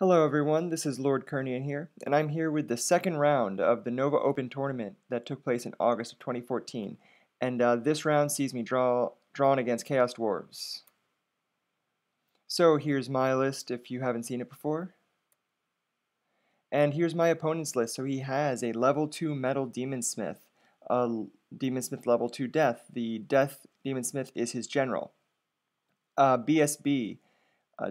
Hello everyone, this is Lord Kernian here, and I'm here with the second round of the Nova Open tournament that took place in August of 2014. And this round sees me drawn against Chaos Dwarfs. So here's my list if you haven't seen it before. And here's my opponent's list. So he has a level 2 Metal Demon Smith, a Demon Smith level 2 Death. The Death Demon Smith is his general. BSB,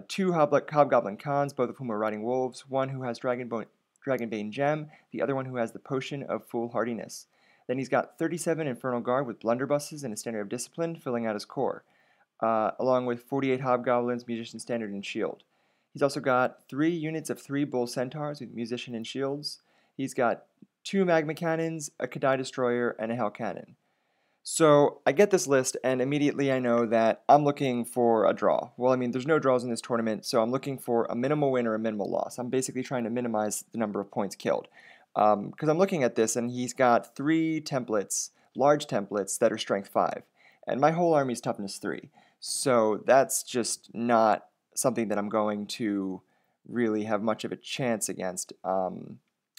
two Hobgoblin Khans, both of whom are riding wolves, one who has Dragonbane Gem, the other one who has the Potion of Foolhardiness. Then he's got 37 Infernal Guard with Blunderbusses and a Standard of Discipline, filling out his core, along with 48 Hobgoblins, Musician Standard, and Shield. He's also got 3 units of 3 Bull Centaurs with Musician and Shields. He's got 2 Magma Cannons, a Kadai Destroyer, and a Hell Cannon. So I get this list, and immediately I know that I'm looking for a draw. Well, I mean, there's no draws in this tournament, so I'm looking for a minimal win or a minimal loss. I'm basically trying to minimize the number of points killed. Because I'm looking at this, and he's got 3 templates, large templates, that are strength 5. And my whole army is toughness 3. So that's just not something that I'm going to really have much of a chance against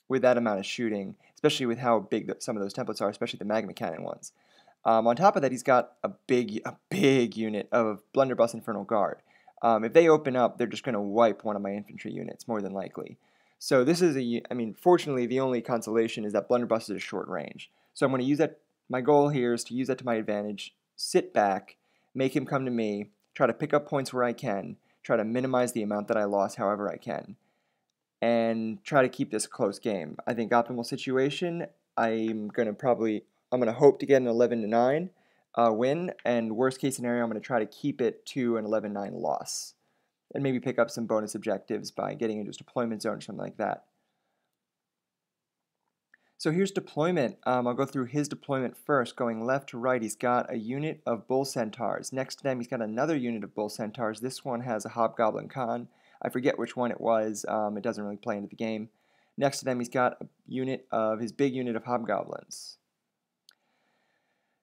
with that amount of shooting, especially with how big some of those templates are, especially the Magma Cannon ones. On top of that, he's got a big unit of Blunderbuss Infernal Guard. If they open up, they're just going to wipe one of my infantry units, more than likely. So this is fortunately, the only consolation is that Blunderbuss is a short range. So I'm going to use that. My goal here is to use that to my advantage, sit back, make him come to me, try to pick up points where I can, try to minimize the amount that I lost however I can, and try to keep this a close game. I think optimal situation, I'm going to hope to get an 11-9 win, and worst case scenario, I'm going to try to keep it to an 11-9 loss, and maybe pick up some bonus objectives by getting into his deployment zone or something like that. So here's deployment. I'll go through his deployment first. Going left to right, he's got a unit of Bull Centaurs. Next to them, he's got another unit of Bull Centaurs. This one has a Hobgoblin Khan. I forget which one it was. It doesn't really play into the game. Next to them, he's got his big unit of Hobgoblins.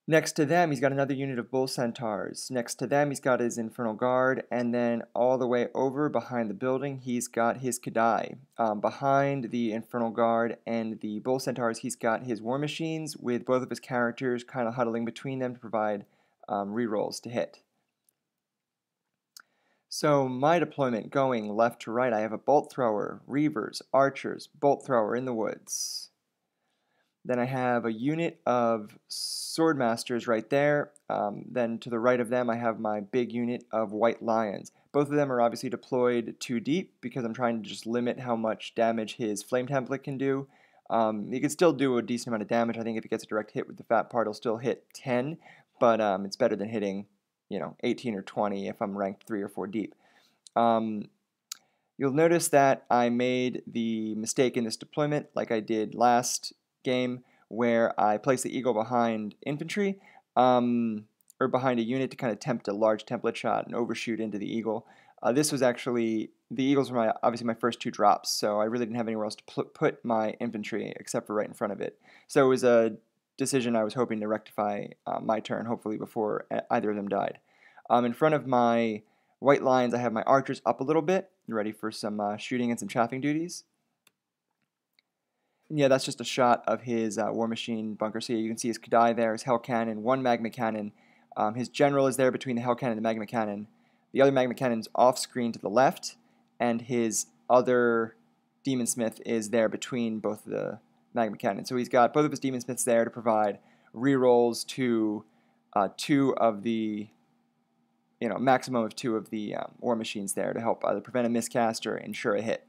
Next to them, he's got another unit of Bull Centaurs. Next to them, he's got his Infernal Guard. And then all the way over behind the building, he's got his Kadai. Behind the Infernal Guard and the Bull Centaurs, he's got his War Machines with both of his characters kind of huddling between them to provide rerolls to hit. So my deployment going left to right, I have a Bolt Thrower, Reavers, Archers, Bolt Thrower in the woods. Then I have a unit of Swordmasters right there. Then to the right of them, I have my big unit of White Lions. Both of them are obviously deployed too deep because I'm trying to just limit how much damage his Flame Template can do. He can still do a decent amount of damage. I think if he gets a direct hit with the Fat Part, he'll still hit 10, but it's better than hitting 18 or 20 if I'm ranked 3 or 4 deep. You'll notice that I made the mistake in this deployment like I did last game where I placed the eagle behind infantry or behind a unit to kind of tempt a large template shot and overshoot into the eagle. This was actually, the eagles were obviously my first 2 drops, so I really didn't have anywhere else to put my infantry except for right in front of it. So it was a decision I was hoping to rectify my turn, hopefully before either of them died. In front of my White Lions, I have my archers up a little bit, ready for some shooting and some chaffing duties. And yeah, that's just a shot of his War Machine bunker. So you can see his Kadai there, his Hell Cannon, 1 Magma Cannon. His general is there between the Hell Cannon and the Magma Cannon. The other Magma Cannon's off screen to the left, and his other Demon Smith is there between both the Magma Cannons. So he's got both of his Demon Smiths there to provide rerolls to 2 of the, maximum of 2 of the War Machines there to help either prevent a miscast or ensure a hit.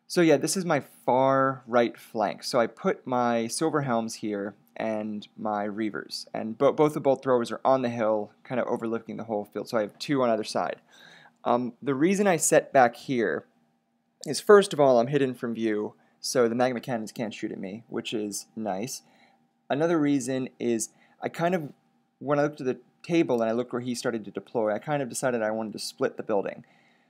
So yeah, this is my far right flank. So I put my Silver Helms here and my Reavers. And both the Bolt Throwers are on the hill, kind of overlooking the whole field. So I have 2 on either side. The reason I set back here is, first of all, I'm hidden from view, so the Magma Cannons can't shoot at me, which is nice. Another reason is when I looked at the table and I looked where he started to deploy, I kind of decided I wanted to split the building.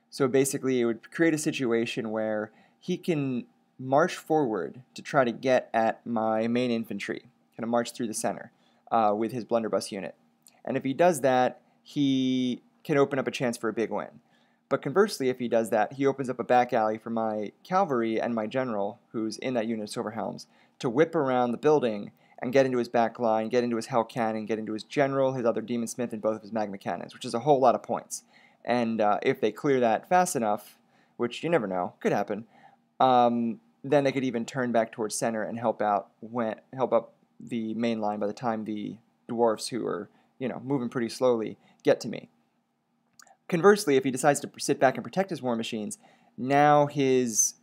So basically, it would create a situation where he can march forward to try to get at my main infantry, kind of march through the center with his blunderbuss unit. And if he does that, he can open up a chance for a big win. But conversely, if he does that, he opens up a back alley for my cavalry and my general, who's in that unit of Silver Helms, to whip around the building and get into his back line, get into his Hell Cannon, get into his general, his other Demon Smith, and both of his Magma Cannons, which is a whole lot of points. And if they clear that fast enough, which you never know, could happen, then they could even turn back towards center and help up the main line by the time the dwarfs, who are moving pretty slowly, get to me. Conversely, if he decides to sit back and protect his war machines, now his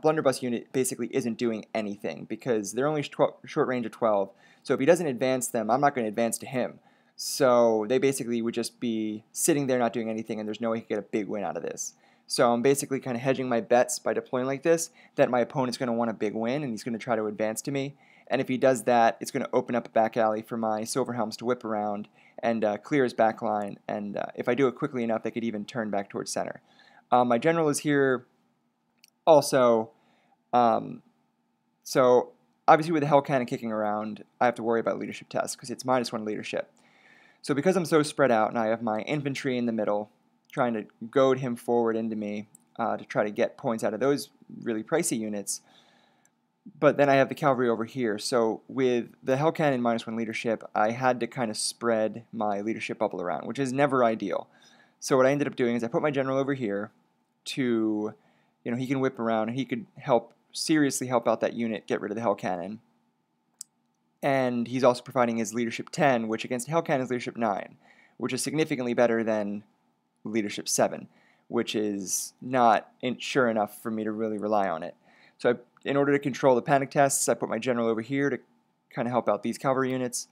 blunderbuss unit basically isn't doing anything because they're only short range of 12. So if he doesn't advance them, I'm not going to advance to him. So they basically would just be sitting there not doing anything, and there's no way he could get a big win out of this. So I'm basically kind of hedging my bets by deploying like this, that my opponent's going to want a big win, and he's going to try to advance to me. And if he does that, it's going to open up a back alley for my Silver Helms to whip around and clear his back line. And if I do it quickly enough, they could even turn back towards center. My general is here also. So obviously with the Hell Cannon kicking around, I have to worry about leadership tests because it's -1 leadership. So because I'm so spread out and I have my infantry in the middle trying to goad him forward into me to try to get points out of those really pricey units, but then I have the cavalry over here. So with the Hell Cannon -1 leadership, I had to kind of spread my leadership bubble around, which is never ideal. So what I ended up doing is I put my general over here to, he can whip around and he could seriously help out that unit get rid of the Hell Cannon. And he's also providing his leadership 10, which against Hell Cannon is leadership 9, which is significantly better than leadership 7, which is not sure enough for me to really rely on it. So in order to control the panic tests, I put my general over here to kind of help out these cavalry units.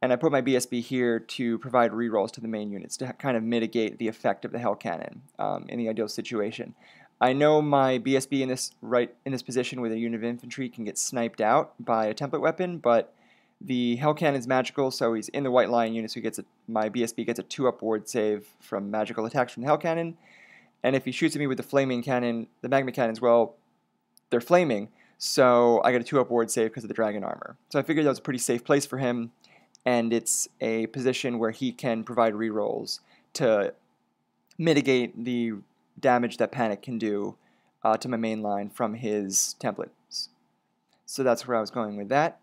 And I put my BSB here to provide rerolls to the main units to kind of mitigate the effect of the Hell Cannon in the ideal situation. I know my BSB in this position with a unit of infantry can get sniped out by a template weapon, but the Hell Cannon is magical, so he's in the white line unit, so my BSB gets a 2-up ward save from magical attacks from the Hell Cannon. And if he shoots at me with the flaming cannon, the magma cannons, well, they're flaming, so I get a 2-up ward save because of the dragon armor. So I figured that was a pretty safe place for him, and it's a position where he can provide rerolls to mitigate the damage that panic can do to my main line from his templates. So that's where I was going with that.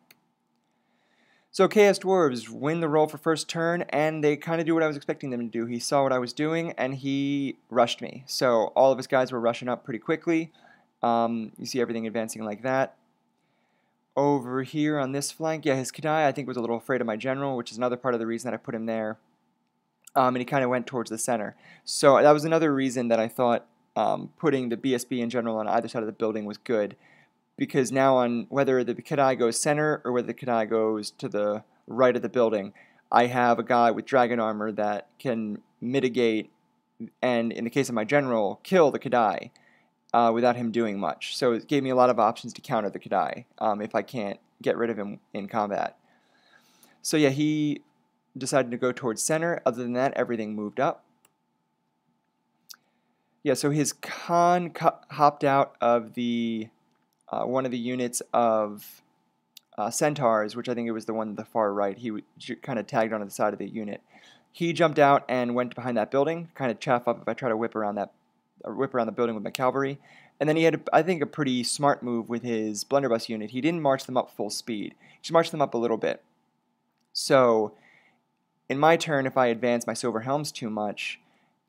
So Chaos Dwarves win the roll for first turn, and they kind of do what I was expecting them to do. He saw what I was doing, and he rushed me. So all of his guys were rushing up pretty quickly. You see everything advancing like that. Over here on this flank, yeah, his Kadai, I think, was a little afraid of my general, which is another part of the reason that I put him there. And he kind of went towards the center. So that was another reason that I thought putting the BSB in general on either side of the building was good. Because now on whether the Kadai goes center or whether the Kadai goes to the right of the building, I have a guy with dragon armor that can mitigate and, in the case of my general, kill the Kadai without him doing much. So it gave me a lot of options to counter the Kadai if I can't get rid of him in combat. So yeah, he decided to go towards center. Other than that, everything moved up. Yeah, so his Khan hopped out of the one of the units of centaurs, which I think it was the one on the far right. He kind of tagged onto the side of the unit. He jumped out and went behind that building, kind of chaff up if I try to whip around the building with my cavalry. And then he had, I think, a pretty smart move with his blunderbuss unit. He didn't march them up full speed. He just marched them up a little bit. So in my turn, if I advance my Silver Helms too much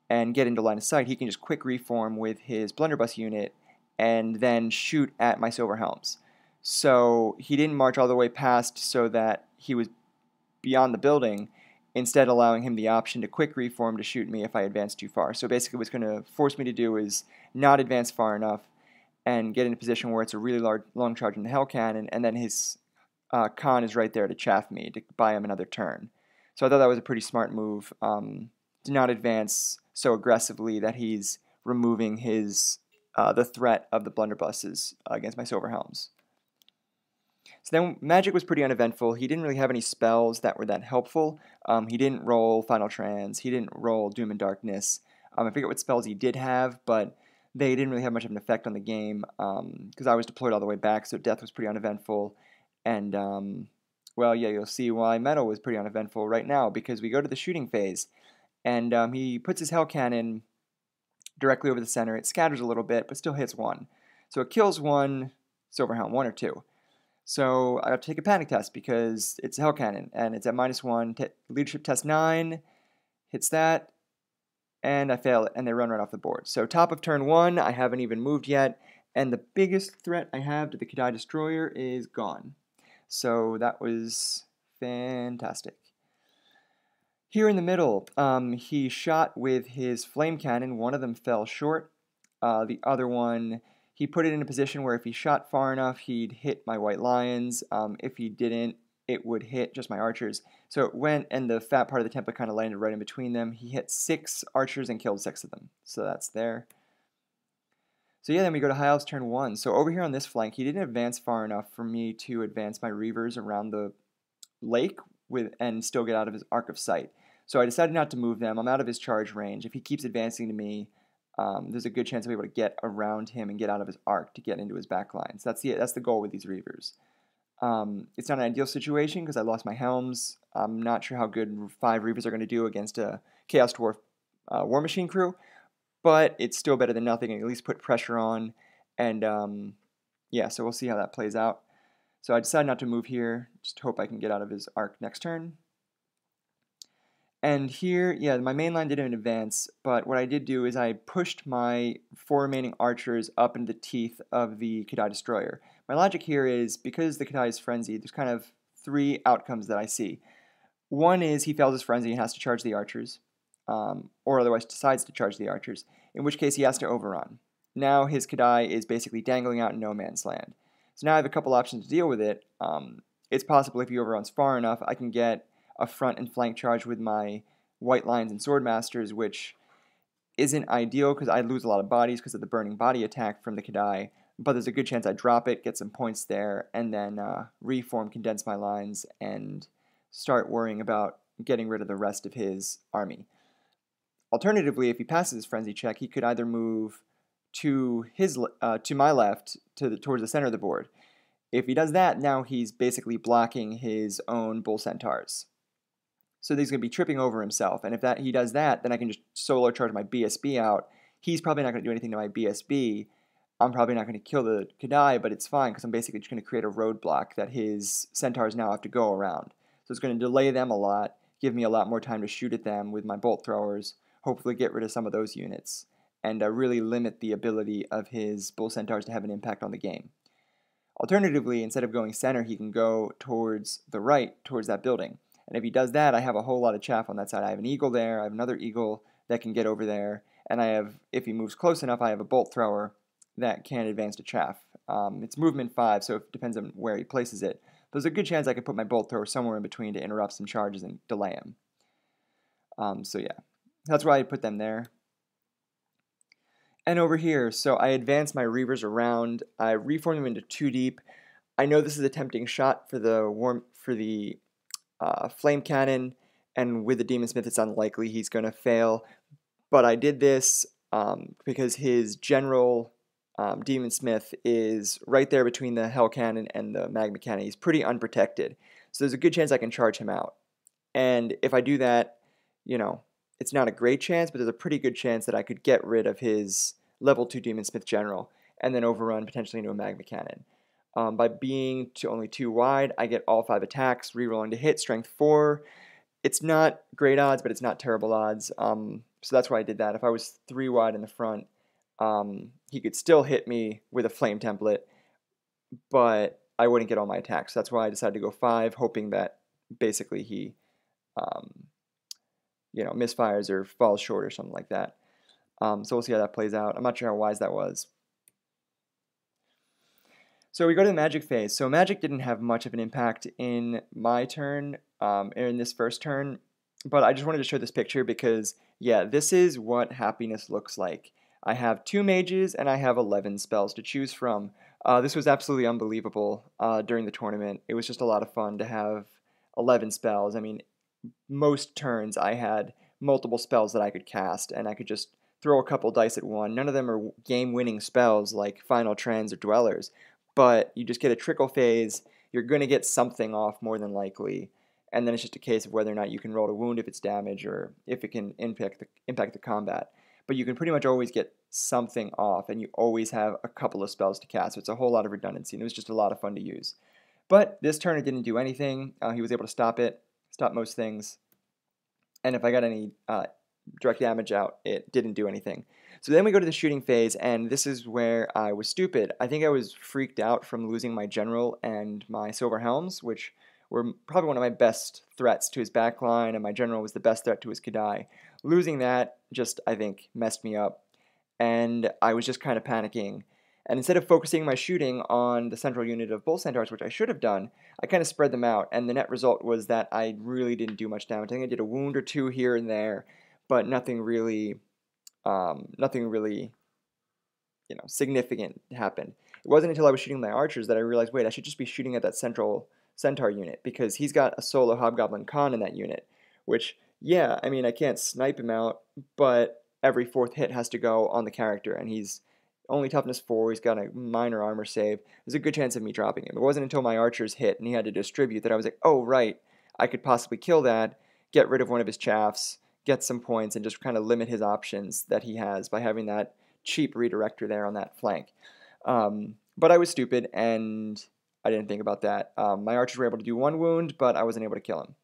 and get into line of sight, he can just quick reform with his blunderbuss unit and then shoot at my Silver Helms. So he didn't march all the way past so that he was beyond the building, instead allowing him the option to quick reform to shoot me if I advanced too far. So basically what's going to force me to do is not advance far enough and get in a position where it's a really long charge in the Hell Cannon, and then his Khan is right there to chaff me, to buy him another turn. So I thought that was a pretty smart move, to not advance so aggressively that he's removing the threat of the blunderbusses against my Silver Helms. So then magic was pretty uneventful. He didn't really have any spells that were that helpful. He didn't roll Final Trans. He didn't roll Doom and Darkness. I forget what spells he did have, but they didn't really have much of an effect on the game because I was deployed all the way back, so death was pretty uneventful. And, well, yeah, you'll see why metal was pretty uneventful right now, because we go to the shooting phase, and he puts his Hell Cannon directly over the center. It scatters a little bit, but still hits one. So it kills one Silverhelm, one or two. So I have to take a panic test because it's a Hell Cannon, and it's at -1. Leadership test 9, hits that, and I fail it, and they run right off the board. So top of turn 1, I haven't even moved yet, and the biggest threat I have to the Kadai Destroyer is gone. So that was fantastic. Here in the middle, he shot with his flame cannon. One of them fell short. The other one, he put it in a position where if he shot far enough, he'd hit my white lions. If he didn't, it would hit just my archers. So it went, and the fat part of the template kind of landed right in between them. He hit 6 archers and killed 6 of them. So that's there. So yeah, then we go to High Elves turn 1. So over here on this flank, he didn't advance far enough for me to advance my Reavers around the lake and still get out of his arc of sight. So I decided not to move them. I'm out of his charge range. If he keeps advancing to me, there's a good chance I'll be able to get around him and get out of his arc to get into his back lines. That's the goal with these Reavers. It's not an ideal situation because I lost my helms. I'm not sure how good 5 Reavers are going to do against a Chaos Dwarf War Machine crew, but it's still better than nothing and at least put pressure on. And yeah, so we'll see how that plays out. So I decided not to move here, just hope I can get out of his arc next turn. And here, yeah, my main line didn't advance, but what I did do is I pushed my 4 remaining archers up into the teeth of the Kadai Destroyer. My logic here is, because the Kadai is frenzied, there's kind of 3 outcomes that I see. One is he fails his frenzy and has to charge the archers, or otherwise decides to charge the archers, in which case he has to overrun. Now his Kadai is basically dangling out in no man's land. So now I have a couple options to deal with it. It's possible if he overruns far enough, I can get a front and flank charge with my White Lions and Swordmasters, which isn't ideal because I lose a lot of bodies because of the burning body attack from the Kadai, but there's a good chance I drop it, get some points there, and then reform, condense my lines, and start worrying about getting rid of the rest of his army. Alternatively, if he passes his frenzy check, he could either move to my left towards the center of the board. If he does that, now he's basically blocking his own Bull Centaurs. So he's going to be tripping over himself, and if he does that, then I can just solo charge my BSB out. He's probably not going to do anything to my BSB. I'm probably not going to kill the Kadai, but it's fine because I'm basically just going to create a roadblock that his Centaurs now have to go around. So it's going to delay them a lot, give me a lot more time to shoot at them with my bolt throwers, hopefully get rid of some of those units, and really limit the ability of his Bull Centaurs to have an impact on the game. Alternatively, instead of going center, he can go towards the right, towards that building. And if he does that, I have a whole lot of chaff on that side. I have an eagle there, I have another eagle that can get over there, and I have, if he moves close enough, I have a bolt thrower that can advance to chaff. It's movement 5, so it depends on where he places it. There's a good chance I could put my bolt thrower somewhere in between to interrupt some charges and delay him. So yeah, that's why I put them there. And over here, so I advanced my Reavers around. I reformed them into 2 deep. I know this is a tempting shot for the Flame Cannon, and with the Demon Smith, it's unlikely he's going to fail. But I did this because his general Demon Smith is right there between the Hell Cannon and the Magma Cannon. He's pretty unprotected, so there's a good chance I can charge him out. And if I do that, you know, it's not a great chance, but there's a pretty good chance that I could get rid of his level 2 Demon Smith General and then overrun potentially into a Magma Cannon. By being only 2 wide, I get all 5 attacks, rerolling to hit, strength 4. It's not great odds, but it's not terrible odds. So that's why I did that. If I was 3 wide in the front, he could still hit me with a flame template, but I wouldn't get all my attacks. That's why I decided to go 5, hoping that basically he misfires or falls short or something like that. So we'll see how that plays out. I'm not sure how wise that was. So we go to the magic phase. So magic didn't have much of an impact in my turn, in this first turn, but I just wanted to show this picture because, yeah, this is what happiness looks like. I have 2 mages and I have 11 spells to choose from. This was absolutely unbelievable during the tournament. It was just a lot of fun to have 11 spells. I mean, most turns I had multiple spells that I could cast, and I could just throw a couple dice at one. None of them are game-winning spells like Final Trends or Dwellers, but you just get a trickle phase. You're going to get something off more than likely, and then it's just a case of whether or not you can roll to wound if it's damage or if it can impact the combat. but you can pretty much always get something off, and you always have a couple of spells to cast, so it's a whole lot of redundancy, and it was just a lot of fun to use. But this turn it didn't do anything. He was able to stop most things, and if I got any direct damage out, it didn't do anything. So then we go to the shooting phase, and this is where I was stupid. I think I was freaked out from losing my general and my silver helms, which were probably one of my best threats to his backline, and my general was the best threat to his Kadai. Losing that just, I think, messed me up, and I was just kind of panicking. And instead of focusing my shooting on the central unit of Bull Centaurs, which I should have done, I kind of spread them out, and the net result was that I really didn't do much damage. I think I did a wound or two here and there, but nothing really, significant happened. It wasn't until I was shooting my archers that I realized, wait, I should just be shooting at that central Centaur unit, because he's got a solo Hobgoblin Khan in that unit, which, yeah, I mean, I can't snipe him out, but every fourth hit has to go on the character, and he's only toughness 4, he's got a minor armor save. There's a good chance of me dropping him. It wasn't until my archers hit and he had to distribute that I was like, oh, right, I could possibly kill that, get rid of one of his chaffs, get some points, and just kind of limit his options that he has by having that cheap redirector there on that flank. But I was stupid, and I didn't think about that. My archers were able to do 1 wound, but I wasn't able to kill him.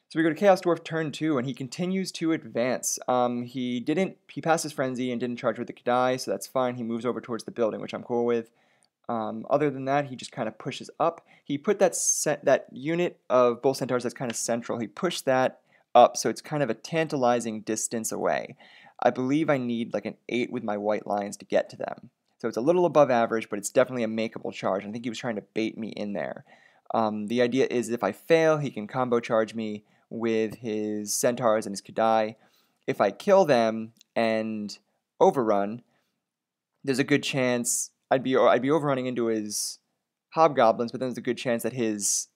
So we go to Chaos Dwarf turn 2, and he continues to advance. He passed his Frenzy and didn't charge with the Kadai, so that's fine. He moves over towards the building, which I'm cool with. Other than that, he just kind of pushes up. He put that unit of Bull Centaurs that's kind of central, he pushed that up, so it's kind of a tantalizing distance away. I believe I need like an 8 with my White Lions to get to them. So it's a little above average, but it's definitely a makeable charge. I think he was trying to bait me in there. The idea is if I fail, he can combo charge me with his Centaurs and his Kadai. If I kill them and overrun, there's a good chance I'd be overrunning into his Hobgoblins, but then there's a good chance that his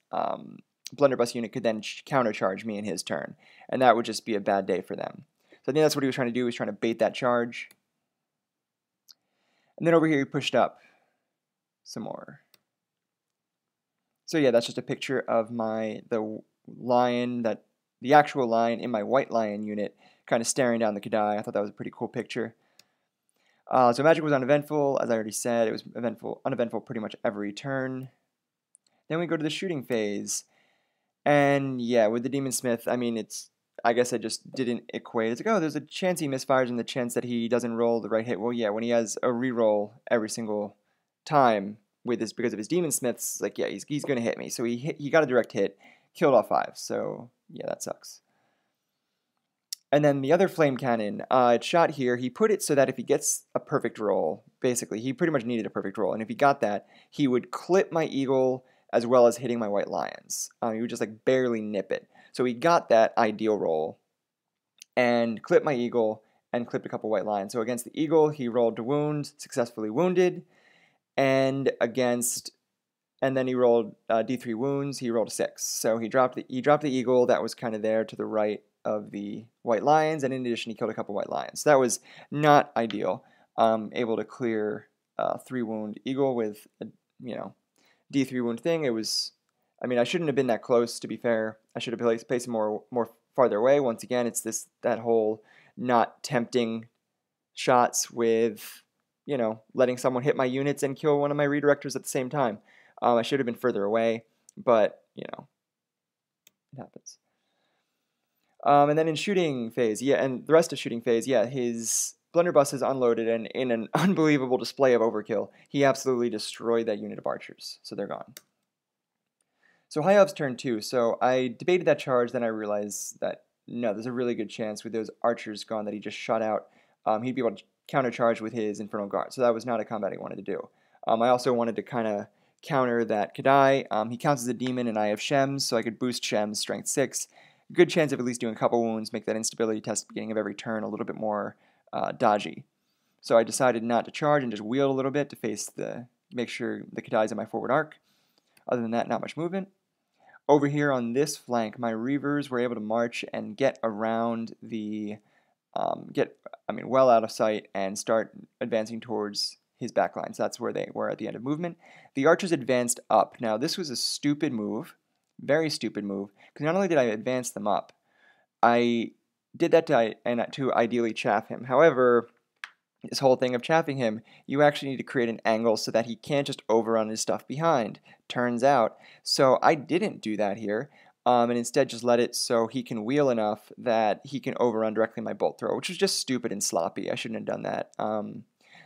Blunderbuss unit could then countercharge me in his turn, and that would just be a bad day for them. So I think that's what he was trying to do. He was trying to bait that charge. And then over here he pushed up some more. So yeah, that's just a picture of the actual lion in my White Lion unit, kind of staring down the Kadai. I thought that was a pretty cool picture. So magic was uneventful, as I already said. It was uneventful pretty much every turn. Then we go to the shooting phase. And yeah, with the Demon Smith, I mean, I guess I just didn't equate. It's like, oh, there's a chance he misfires and the chance that he doesn't roll the right hit. Well, yeah, when he has a reroll every single time with this because of his Demon Smiths, like, yeah, he's going to hit me. So he got a direct hit, killed all 5. So yeah, that sucks. And then the other flame cannon, it shot here. He put it so that if he gets a perfect roll, basically, he pretty much needed a perfect roll. And if he got that, he would clip my eagle as well as hitting my White Lions. He would just like barely nip it. So he got that ideal roll and clipped my eagle and clipped a couple White Lions. So against the eagle, he rolled to wound, successfully wounded, and then he rolled D3 wounds. He rolled a 6. So he dropped the eagle that was kind of there to the right of the White Lions, and in addition, he killed a couple White Lions. So that was not ideal. Able to clear 3 wound eagle with a D3 wound thing. It was, I mean, I shouldn't have been that close, to be fair. I should have placed him more farther away. Once again, it's that whole not tempting shots with, letting someone hit my units and kill one of my redirectors at the same time. I should have been further away, but, it happens. And then in shooting phase, yeah, and the rest of shooting phase, yeah, his blunderbuss is unloaded, and in an unbelievable display of overkill, he absolutely destroyed that unit of archers, so they're gone. So High Elves turn 2, so I debated that charge, then I realized that, no, there's a really good chance with those archers gone that he just shot out, he'd be able to countercharge with his Infernal Guard, so that was not a combat I wanted to do. I also wanted to kind of counter that Kadai. He counts as a demon, and I have Shems, so I could boost Shems strength 6. Good chance of at least doing a couple wounds, make that instability test at the beginning of every turn a little bit more dodgy. So I decided not to charge and just wheel a little bit to make sure the Kadai's in my forward arc. Other than that, not much movement. Over here on this flank, my Reavers were able to march and get around well out of sight and start advancing towards his backline. So that's where they were at the end of movement. The archers advanced up. Now, this was a stupid move. Very stupid move, because not only did I advance them up, I did that to ideally chaff him. However, this whole thing of chaffing him, you actually need to create an angle so that he can't just overrun his stuff behind, turns out. So I didn't do that here, and instead just let it so he can wheel enough that he can overrun directly my bolt thrower, which was just stupid and sloppy. I shouldn't have done that.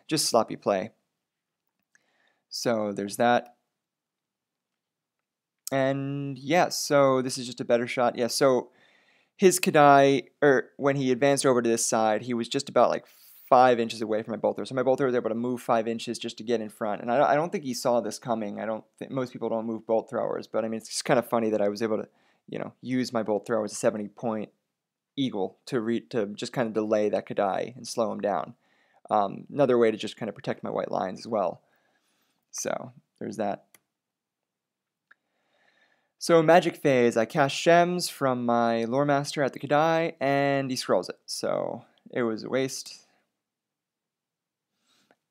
Just sloppy play. So there's that. And yeah, so this is just a better shot. Yeah, so his Kadai, or when he advanced over to this side, he was just about like 5 inches away from my bolt thrower. So my bolt thrower was able to move 5 inches just to get in front. And I don't think he saw this coming. I don't think most people don't move bolt throwers, but I mean it's just kind of funny that I was able to, use my bolt thrower as a 70-point eagle to just kind of delay that Kadai and slow him down. Another way to just kind of protect my white lines as well. So there's that. So magic phase, I cast Shems from my Lore Master at the Kadai, and he scrolls it. So it was a waste.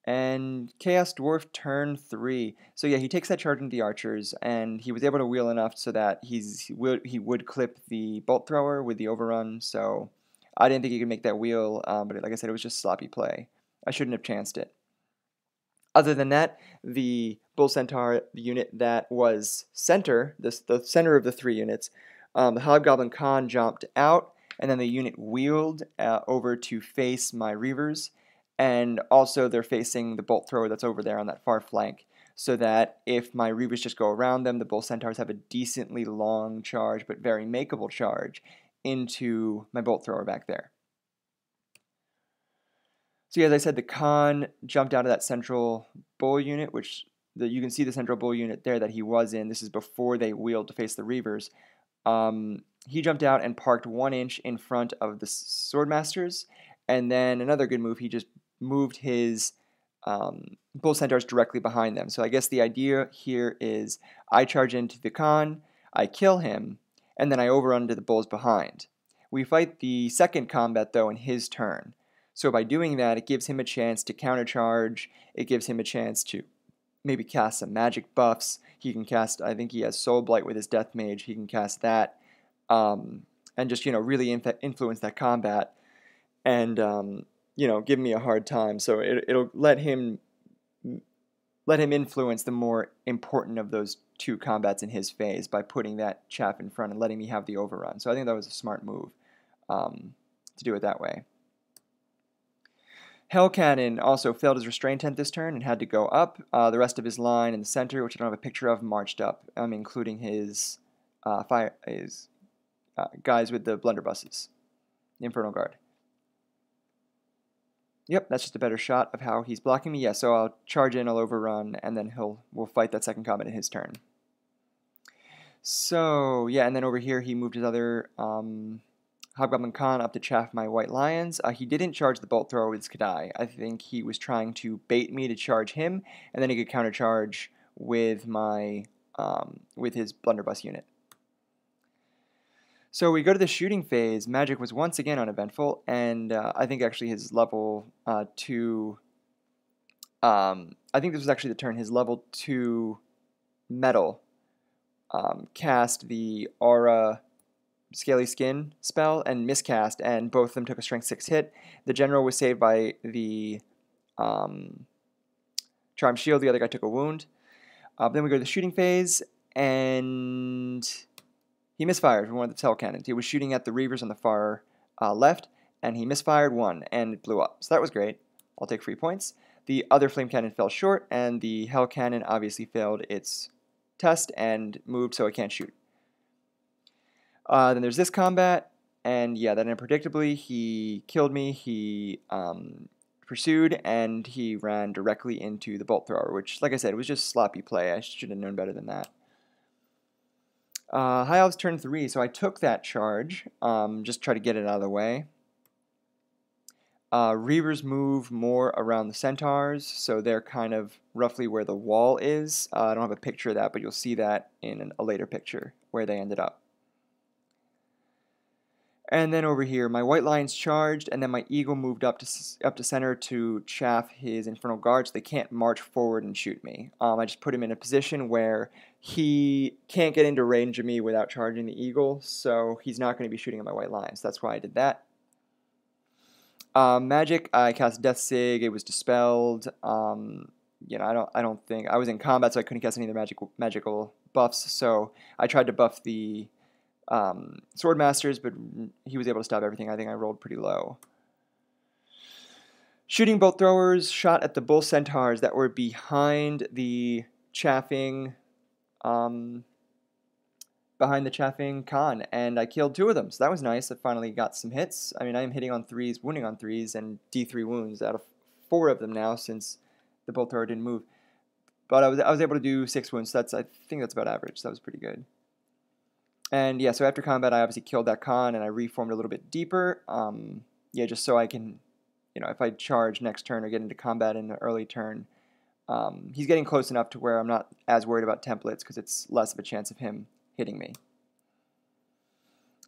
And Chaos Dwarf turn 3. So yeah, he takes that charge into the archers, and he was able to wheel enough so that he would clip the bolt thrower with the overrun. So I didn't think he could make that wheel, but like I said, it was just sloppy play. I shouldn't have chanced it. Other than that, the Bull Centaur unit that was the center of the 3 units, the Hobgoblin Khan jumped out, and then the unit wheeled over to face my Reavers, and also they're facing the Bolt Thrower that's over there on that far flank, so that if my Reavers just go around them, the Bull Centaurs have a decently long charge, but very makeable charge, into my Bolt Thrower back there. So yeah, as I said, the Khan jumped out of that central bull unit, which you can see the central bull unit there that he was in. This is before they wheeled to face the Reavers. He jumped out and parked 1 inch in front of the Swordmasters, and then another good move, he just moved his Bull Centaurs directly behind them. So I guess the idea here is I charge into the Khan, I kill him, and then I overrun to the Bulls behind. We fight the second combat, though, in his turn. So by doing that, it gives him a chance to countercharge. It gives him a chance to maybe cast some magic buffs. He can cast, I think he has Soul Blight with his Death Mage. He can cast that and just, really influence that combat and, give me a hard time. So it'll let him influence the more important of those 2 combats in his phase by putting that chaff in front and letting me have the overrun. So I think that was a smart move to do it that way. Hell Cannon also failed his Restrain Tent this turn and had to go up. The rest of his line in the center, which I don't have a picture of, marched up, including his guys with the blunderbusses, the Infernal Guard. Yep, that's just a better shot of how he's blocking me. Yeah, so I'll charge in, I'll overrun, and then we'll fight that second combat in his turn. So, yeah, and then over here he moved his other Hobgoblin Khan up to chaff my White Lions. He didn't charge the Bolt Thrower with his Kadai. I think he was trying to bait me to charge him, and then he could countercharge with my with his Blunderbuss unit. So we go to the shooting phase. Magic was once again uneventful, and I think actually his level 2. I think this was actually the turn. His level 2 metal cast the Aura Scaly Skin spell and miscast, and both of them took a Strength 6 hit. The general was saved by the Charmed Shield. The other guy took a wound. Then we go to the shooting phase, and he misfired from one of the Hell Cannons. He was shooting at the Reavers on the far left, and he misfired one, and it blew up. So that was great. I'll take 3 points. The other Flame Cannon fell short, and the Hell Cannon obviously failed its test and moved, so it can't shoot. Then there's this combat, and yeah, then unpredictably, he killed me, he pursued, and he ran directly into the Bolt Thrower, which, like I said, was just sloppy play. I should have known better than that. High Elves turn 3, so I took that charge, just try to get it out of the way. Reavers move more around the Centaurs, so they're kind of roughly where the wall is. I don't have a picture of that, but you'll see that in a later picture, where they ended up. And then over here, my White Lions charged, and then my Eagle moved up to center to chaff his Infernal Guard, so they can't march forward and shoot me. I just put him in a position where he can't get into range of me without charging the Eagle, so he's not going to be shooting at my White Lions. That's why I did that. Magic, I cast Death Sig. It was dispelled. I don't think I was in combat, so I couldn't cast any of the magical buffs. So I tried to buff the Sword Masters, but he was able to stop everything. I think I rolled pretty low. Shooting bolt throwers shot at the bull centaurs that were behind the chaffing, con, and I killed 2 of them. So that was nice. I finally got some hits. I mean, I am hitting on 3s, wounding on 3s, and D3 wounds out of 4 of them now since the bolt thrower didn't move. But I was able to do 6 wounds. So I think that's about average. So that was pretty good. And yeah, so after combat, I obviously killed that con, and I reformed a little bit deeper. Yeah, just so I can, if I charge next turn or get into combat in an early turn, he's getting close enough to where I'm not as worried about templates because it's less of a chance of him hitting me.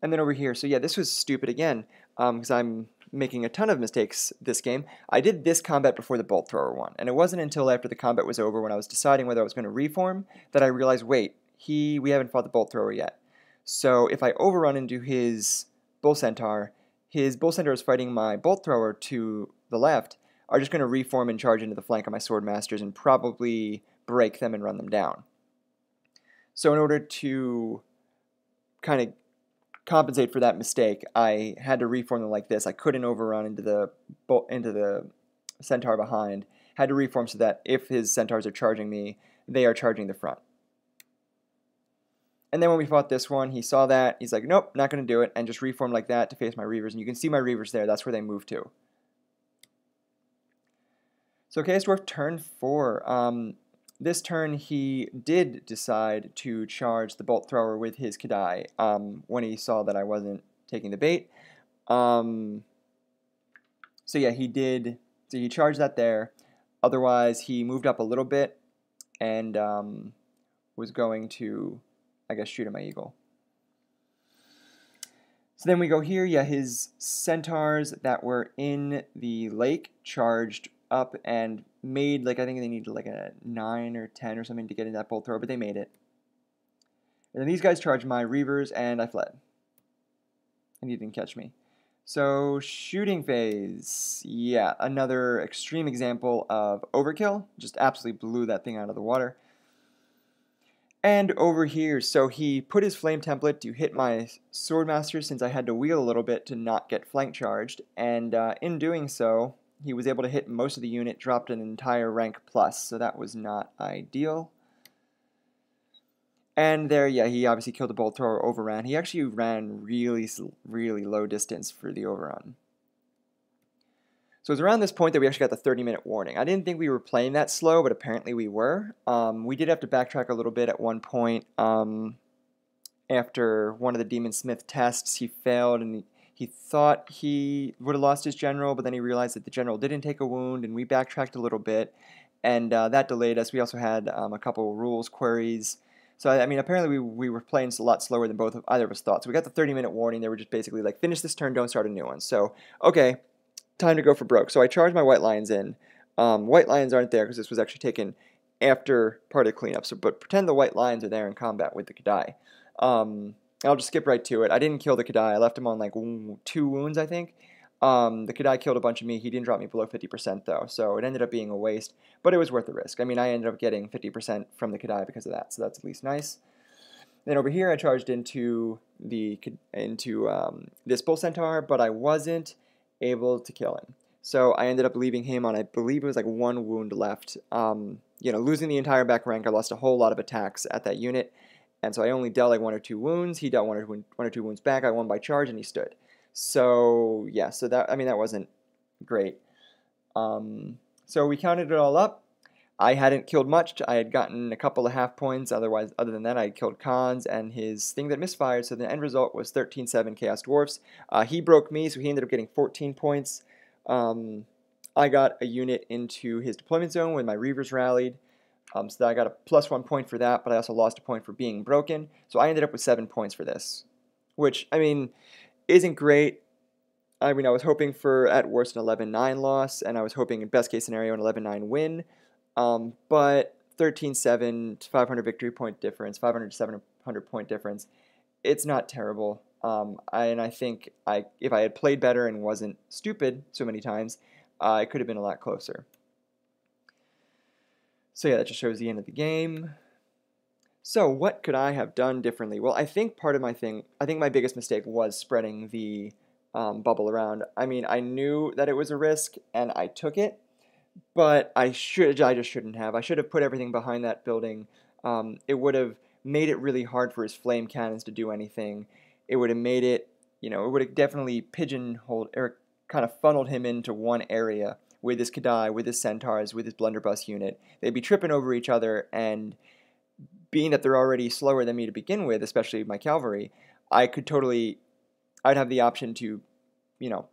And then over here, so yeah, this was stupid again, because I'm making a ton of mistakes this game. I did this combat before the bolt thrower one, and it wasn't until after the combat was over when I was deciding whether I was going to reform that I realized, wait, we haven't fought the bolt thrower yet. So if I overrun into his bull centaur is fighting my bolt thrower to the left, are just going to reform and charge into the flank of my sword masters and probably break them and run them down. So in order to kind of compensate for that mistake, I had to reform them like this. I couldn't overrun into the centaur behind. Had to reform so that if his centaurs are charging me, they are charging the front. And then when we fought this one, he saw that. He's like, nope, not going to do it, and just reformed like that to face my Reavers. And you can see my Reavers there. That's where they moved to. So Chaos Dwarf turn 4. This turn, he did decide to charge the Bolt Thrower with his Kadai when he saw that I wasn't taking the bait. So yeah, he did. So he charged that there. Otherwise, he moved up a little bit and was going to, I guess, shoot at my eagle. So then we go here. Yeah, his centaurs that were in the lake charged up and made, like, I think they needed like a 9 or 10 or something to get in that bolt thrower, but they made it. And then these guys charged my Reavers, and I fled. And he didn't catch me. So shooting phase, yeah, another extreme example of overkill. Just absolutely blew that thing out of the water. And over here, so he put his flame template to hit my swordmaster since I had to wheel a little bit to not get flank charged, and in doing so, he was able to hit most of the unit, dropped an entire rank plus, so that was not ideal. And there, yeah, he obviously killed the bolt thrower, overran. He actually ran really, really low distance for the overrun. So it was around this point that we actually got the 30-minute warning. I didn't think we were playing that slow, but apparently we were. We did have to backtrack a little bit at one point. After one of the Demon Smith tests, he failed, and he thought he would have lost his general, but then he realized that the general didn't take a wound, and we backtracked a little bit, and that delayed us. We also had a couple rules queries. So, I mean, apparently we were playing a lot slower than either of us thought. So we got the 30-minute warning. They were just basically like, finish this turn, don't start a new one. So, okay, time to go for broke. So I charged my White Lions in. White Lions aren't there because this was actually taken after part of the cleanup. So, but pretend the White Lions are there in combat with the Kadai. I'll just skip right to it. I didn't kill the Kadai. I left him on like 2 wounds, I think. The Kadai killed a bunch of me. He didn't drop me below 50% though, so it ended up being a waste, but it was worth the risk. I mean, I ended up getting 50% from the Kadai because of that, so that's at least nice. Then over here, I charged into this Bull Centaur, but I wasn't able to kill him. So I ended up leaving him on, I believe it was like 1 wound left. Losing the entire back rank, I lost a whole lot of attacks at that unit, and so I only dealt like 1 or 2 wounds. He dealt 1 or 2 wounds back. I won by charge, and he stood. So yeah, so that, I mean, that wasn't great. So we counted it all up. I hadn't killed much. I had gotten a couple of half points. Other than that, I had killed Khans and his thing that misfired. So the end result was 13-7 Chaos Dwarfs. He broke me, so he ended up getting 14 points. I got a unit into his deployment zone when my Reavers rallied. So I got a +1 point for that, but I also lost a point for being broken. So I ended up with 7 points for this, which, I mean, isn't great. I mean, I was hoping for, at worst, an 11-9 loss, and I was hoping, in best case scenario, an 11-9 win. But 13-7, 500 victory point difference, 500 to 700 point difference, it's not terrible. And I think if I had played better and wasn't stupid so many times, it could have been a lot closer. So yeah, that just shows the end of the game. So what could I have done differently? Well, I think I think my biggest mistake was spreading the bubble around. I mean, I knew that it was a risk and I took it, but I just shouldn't have. I should have put everything behind that building. It would have made it really hard for his flame cannons to do anything. It would have made it, it would have definitely pigeonholed or kind of funneled him into one area with his Kadai, with his Centaurs, with his Blunderbuss unit. They'd be tripping over each other, and being that they're already slower than me to begin with, especially my cavalry, I'd have the option to,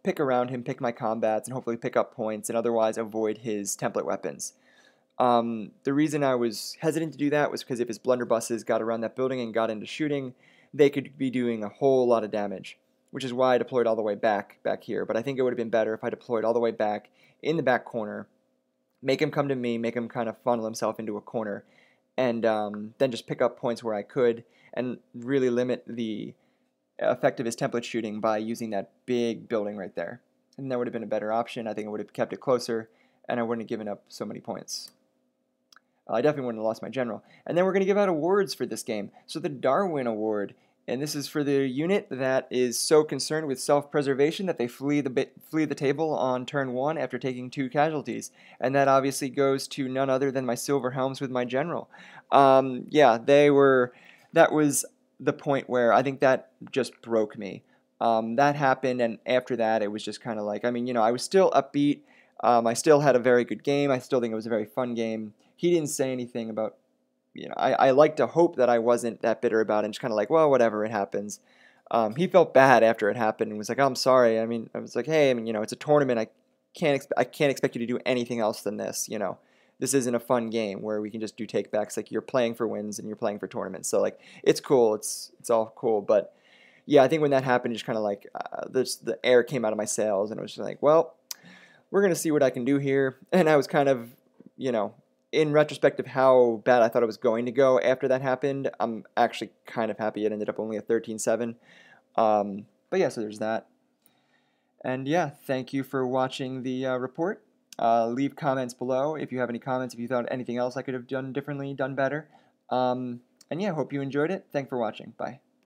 pick around him, pick my combats, and hopefully pick up points, and otherwise avoid his template weapons. The reason I was hesitant to do that was because if his blunderbusses got around that building and got into shooting, they could be doing a whole lot of damage, which is why I deployed all the way back here. But I think it would have been better if I deployed all the way back in the back corner, make him come to me, make him kind of funnel himself into a corner, and then just pick up points where I could, and really limit the effect of his template shooting by using that big building right there. And that would have been a better option. I think it would have kept it closer, and I wouldn't have given up so many points. I definitely wouldn't have lost my general. And then we're going to give out awards for this game. So the Darwin Award, and this is for the unit that is so concerned with self-preservation that they flee the table on turn 1 after taking 2 casualties. And that obviously goes to none other than my Silver Helms with my general. Yeah, that was the point where I think that just broke me. That happened, and after that it was just kind of like, I mean, I was still upbeat. I still had a very good game. I still think it was a very fun game. He didn't say anything about, I like to hope that I wasn't that bitter about it, and just kind of like, well, whatever, it happens. He felt bad after it happened and was like, oh, I'm sorry. I mean, I was like, hey, I mean, it's a tournament. I can't expect you to do anything else than this. This isn't a fun game where we can just do takebacks. Like, you're playing for wins and you're playing for tournaments. So like, it's cool. It's all cool. But yeah, I think when that happened, just kind of like the air came out of my sails, and it was just like, well, we're gonna see what I can do here. And I was kind of, in retrospect of how bad I thought it was going to go after that happened, I'm actually kind of happy it ended up only a 13-7. But yeah, so there's that. And yeah, thank you for watching the report. Leave comments below if you have any comments, if you thought anything else I could have done differently, done better. And yeah, hope you enjoyed it. Thanks for watching. Bye.